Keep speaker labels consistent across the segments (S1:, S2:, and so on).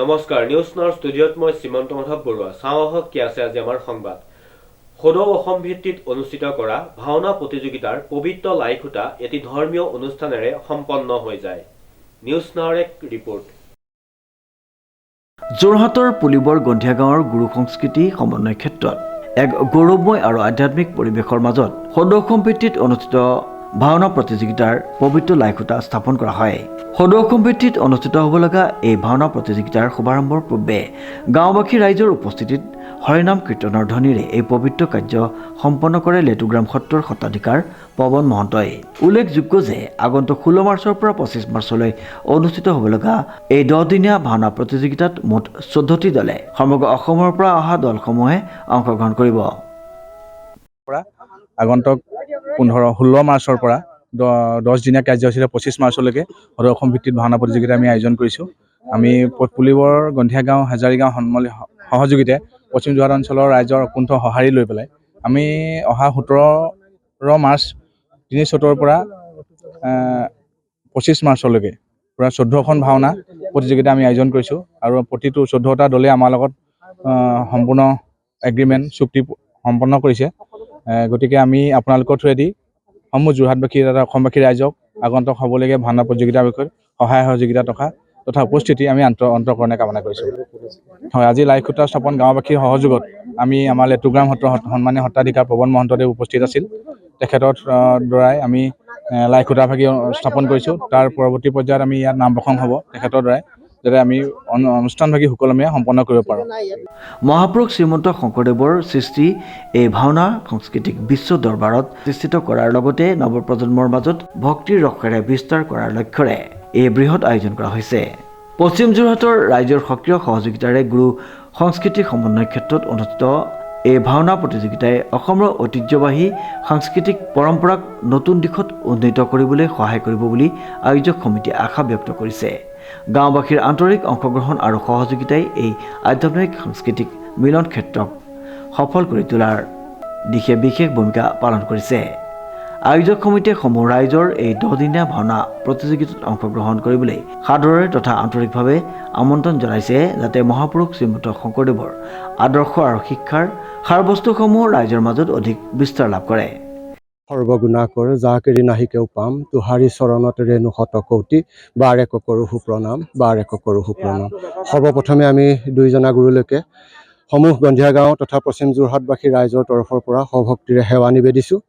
S1: নমস্কাৰ নিউজ নাওৰ ষ্টুডিঅ'ত মই শ্ৰীমন্ত মাধৱ বৰুৱা চাওঁহক কি আছে আজি আমাৰ সংবাদ সদৌ অসম ভিত্তিত অনুষ্ঠিত কৰা ভাওনা প্ৰতিযোগিতাৰ পবিত্ৰ লাইখুটা এটি ধৰ্মীয় অনুষ্ঠানেৰে সম্পন্ন হৈ যায় নিউজ নাওৰ এক ৰিপৰ্ট
S2: যোৰহাটৰ পুলিবৰ গন্ধিয়া গাঁৱৰ গুৰু সংস্কৃতি সমন্বয় ক্ষেত্ৰত এক গৌৰৱময় আৰু আধ্যাত্মিক পৰিৱেশৰ মাজত সদৌ অসম ভিত্তিত অনুষ্ঠিত ভাওনা প্ৰতিযোগিতাৰ পবিত্ৰ লাইখুটা স্থাপন কৰা হয় সদৌ অসম ভিত্তিত অনুষ্ঠিত হ'ব লগা এই ভাওনা প্ৰতিযোগিতাৰ শুভাৰম্ভৰ পূৰ্বে গাঁওবাসী ৰাইজৰ উপস্থিতিত হৰিনাম কীৰ্তনৰ ধ্বনিৰে এই পবিত্ৰ কাৰ্য সম্পন্ন কৰে লেটুগ্ৰাম সত্ৰৰ সত্ৰাধিকাৰ পৱন মহন্তই উল্লেখযোগ্য যে আগন্তুক 16 মাৰ্চৰ পৰা 25 মাৰ্চলৈ অনুষ্ঠিত হ'ব লগা এই 10 দিনীয়া ভাওনা প্ৰতিযোগিতাত মুঠ 14টি দলে সমগ্ৰ অসমৰ পৰা অহা দলসমূহে অংশগ্ৰহণ কৰিব
S3: আগন্তুক 16 মাৰ্চৰ পৰা 10 দিনীয়া কাৰ্যসূচীৰে 25 মাৰ্চলৈকে সদৌ অসম ভিত্তিত ভাওনা প্ৰতিযোগিতা আমি আয়োজন কৰিছোঁ আমি পুলিবৰ গন্ধিয়া গাঁও হাজাৰী গাঁও সহযোগিতাৰে পশ্চিম যোৰহাট অঞ্চলৰ ৰাইজৰ অকুণ্ঠ সঁহাৰি লৈ পেলাই আমি অহা 17 মাৰ্চ 3 পৰা 25 মাৰ্চলৈকে পুৰা 14খন ভাওনা প্ৰতিযোগিতা আমি আয়োজন কৰিছোঁ আৰু প্ৰতিটো 14টা দলে আমাৰ লগত সম্পূৰ্ণ এগ্ৰিমেণ্ট চুক্তি সম্পন্ন কৰিছে গতিকে আমি আপোনালোকৰ থ্ৰুৱেদি সমূহ যোৰহাটবাসী তথা অসমবাসী ৰাইজক আগন্তুক হ'বলগীয়া ভাওনা প্ৰতিযোগিতাৰ বিষয়ে সহায় সহযোগিতা তথা উপস্থিতি আমি অন্তঃকৰণে কামনা কৰিছোঁ হয় আজি লাইখুটা স্থাপন গাঁওবাসীৰ সহযোগত আমি আমাৰ লেটুগ্ৰাম সত্ৰৰ সন্মানীয় সত্ৰাধিকাৰ পৱন মহন্তদেৱ উপস্থিত আছিল তেখেতৰ দ্বাৰাই আমি লাইখুটাভাগি স্থাপন কৰিছোঁ তাৰ পৰৱৰ্তী পৰ্যায়ত আমি ইয়াত নাম প্ৰসংগ হ'ব তেখেতৰ দ্বাৰাই যাতে আমি অনুষ্ঠানভাগি সুকলমে সম্পন্ন কৰিব পাৰোঁ
S2: মহাপুৰুষ শ্ৰীমন্ত শংকৰদেৱৰ সৃষ্টি এই ভাওনা সাংস্কৃতিক বিশ্ব দৰবাৰত প্ৰতিষ্ঠিত কৰাৰ লগতে নৱপ্ৰজন্মৰ মাজত ভক্তিৰ ৰসেৰে বিস্তাৰ কৰাৰ লক্ষ্যৰে এই বৃহৎ আয়োজন কৰা হৈছে পশ্চিম যোৰহাটৰ ৰাইজৰ সক্ৰিয় সহযোগিতাৰে গুৰু সংস্কৃতি সমন্বয় ক্ষেত্ৰত অনুষ্ঠিত এই ভাওনা প্ৰতিযোগিতাই অসমৰ ঐতিহ্যবাহী সাংস্কৃতিক পৰম্পৰাক নতুন দিশত উন্নীত কৰিবলৈ সহায় কৰিব বুলি আয়োজক সমিতিয়ে আশা ব্যক্ত কৰিছে গাঁওবাসীৰ আন্তৰিক অংশগ্ৰহণ আৰু সহযোগিতাই এই আধ্যাত্মিক সাংস্কৃতিক মিলন ক্ষেত্ৰক সফল কৰি তোলাৰ দিশে বিশেষ ভূমিকা পালন কৰিছে আয়োজক সমিতিয়ে সমূহ ৰাইজৰ এই 10 দিনীয়া ভাওনা প্ৰতিযোগিতাত অংশগ্ৰহণ কৰিবলৈ সাদৰেৰে তথা আন্তৰিকভাৱে আমন্ত্ৰণ জনাইছে যাতে মহাপুৰুষ শ্ৰীমন্ত শংকৰদেৱৰ আদৰ্শ আৰু শিক্ষাৰ সাৰবস্তুসমূহ ৰাইজৰ মাজত অধিক বিস্তাৰ লাভ কৰে
S4: সৰ্বগুণাকৰ যাকেৰি নাহিকেও পাম তোহাৰী চৰণত ৰেণু শতকৌটি বাৰে কৰো সুপ্ৰণাম সৰ্বপ্ৰথমে আমি দুইজনা গুৰুলৈকে সমূহ গন্ধিয়া গাঁও তথা পশ্চিম যোৰহাটবাসী ৰাইজৰ তৰফৰ পৰা সভক্তিৰে সেৱা নিবেদিছোঁ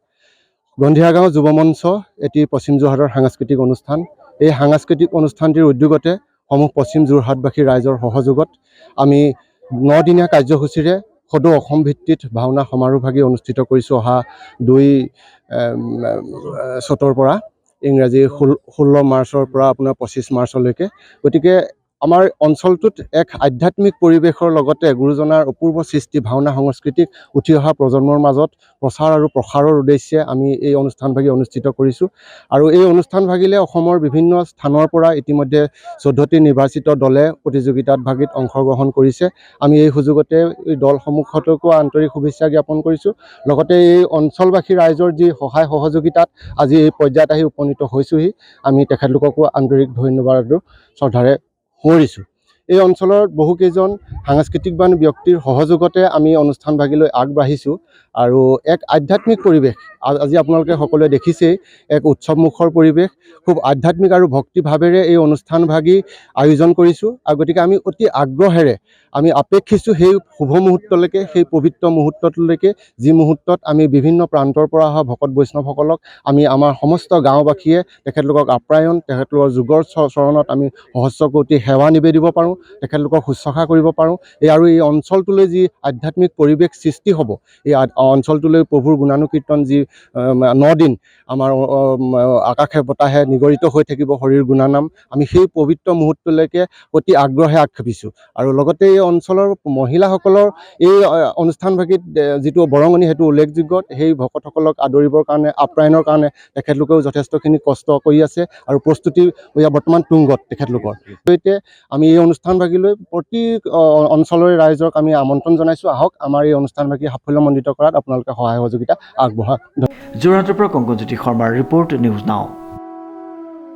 S4: গন্ধিয়া গাঁও যুৱ মঞ্চ এটি পশ্চিম যোৰহাটৰ সাংস্কৃতিক অনুষ্ঠান এই সাংস্কৃতিক অনুষ্ঠানটিৰ উদ্যোগতে সমূহ পশ্চিম যোৰহাটবাসী ৰাইজৰ সহযোগত আমি 9 দিনীয়া কাৰ্যসূচীৰে সদৌ অসম ভিত্তিত ভাওনা সমাৰোহভাগি অনুষ্ঠিত কৰিছোঁ অহা 2 পৰা ইংৰাজী 16 মাৰ্চৰ পৰা আপোনাৰ 25 মাৰ্চলৈকে গতিকে আমাৰ অঞ্চলটোত এক আধ্যাত্মিক পৰিৱেশৰ লগতে গুৰুজনাৰ অপূৰ্ব সৃষ্টি ভাওনা সংস্কৃতিক উঠি অহা প্ৰজন্মৰ মাজত প্ৰচাৰ আৰু প্ৰসাৰৰ উদ্দেশ্যে আমি এই অনুষ্ঠানভাগি অনুষ্ঠিত কৰিছোঁ আৰু এই অনুষ্ঠানভাগিলে অসমৰ বিভিন্ন স্থানৰ পৰা ইতিমধ্যে 14টি নিৰ্বাচিত দলে প্ৰতিযোগিতাত ভাগিত অংশগ্ৰহণ কৰিছে আমি এই সুযোগতে এই দলসমূহকো আন্তৰিক শুভেচ্ছা জ্ঞাপন কৰিছোঁ লগতে এই অঞ্চলবাসী ৰাইজৰ যি সহায় সহযোগিতাত আজি এই পৰ্যায়ত আহি উপনীত হৈছোহি আমি তেখেতলোককো আন্তৰিক ধন্যবাদ আৰু শ্ৰদ্ধাৰে কৰিছোঁ এই অঞ্চলৰ বহুকেইজন সাংস্কৃতিকবান ব্যক্তিৰ সহযোগতে আমি অনুষ্ঠানভাগিলৈ আগবাঢ়িছোঁ আৰু এক আধ্যাত্মিক পৰিৱেশ আজি আপোনালোকে সকলোৱে দেখিছেই এক উৎসৱমুখৰ পৰিৱেশ খুব আধ্যাত্মিক আৰু ভক্তিভাৱেৰে এই অনুষ্ঠানভাগি আয়োজন কৰিছোঁ আৰু গতিকে আমি অতি আগ্ৰহেৰে আমি আপেক্ষিছোঁ সেই শুভ মুহূৰ্তলৈকে সেই পবিত্ৰ মুহূৰ্তলৈকে যি মুহূৰ্তত আমি বিভিন্ন প্ৰান্তৰ পৰা অহা ভকত বৈষ্ণৱসকলক আমি আমাৰ সমস্ত গাঁওবাসীয়ে তেখেতলোকক আপ্যায়ন তেখেতলোকৰ যুগৰ চৰণত আমি সহস্ৰকোটি সেৱা নিবেদিব পাৰোঁ তেখেতলোকক শুশ্ৰূষা কৰিব পাৰোঁ আৰু এই অঞ্চলটোলৈ যি আধ্যাত্মিক পৰিৱেশ সৃষ্টি হ'ব এই অঞ্চলটোলৈ প্ৰভুৰ গুণানুকীৰ্তন যি 9 দিন আমাৰ আকাশে বতাহে নিগৰিত হৈ থাকিব হৰিৰ গুণানাম আমি সেই পবিত্ৰ মুহূৰ্তলৈকে অতি আগ্ৰহে আগখাপিছোঁ আৰু লগতে এই অঞ্চলৰ মহিলাসকলৰ এই অনুষ্ঠানভাগিত যিটো বৰঙণি সেইটো উল্লেখযোগ্য সেই ভকতসকলক আদৰিবৰ কাৰণে আপ্যায়নৰ কাৰণে তেখেতলোকেও যথেষ্টখিনি কষ্ট কৰি আছে আৰু প্ৰস্তুতি বৰ্তমান তুংগত তেখেতলোকৰ সৈতে আমি এই অনুষ্ঠানভাগিলৈ প্ৰতি অঞ্চলৰে ৰাইজক আমি আমন্ত্ৰণ জনাইছোঁ আহক আমাৰ এই অনুষ্ঠানভাগি সাফল্যমণ্ডিত কৰাত আপোনালোকে সহায় সহযোগিতা আগবঢ়াওক
S2: যোৰহাটৰ পৰা কংকনজ্যোতি শৰ্মাৰ ৰিপৰ্ট নিউজ নাও।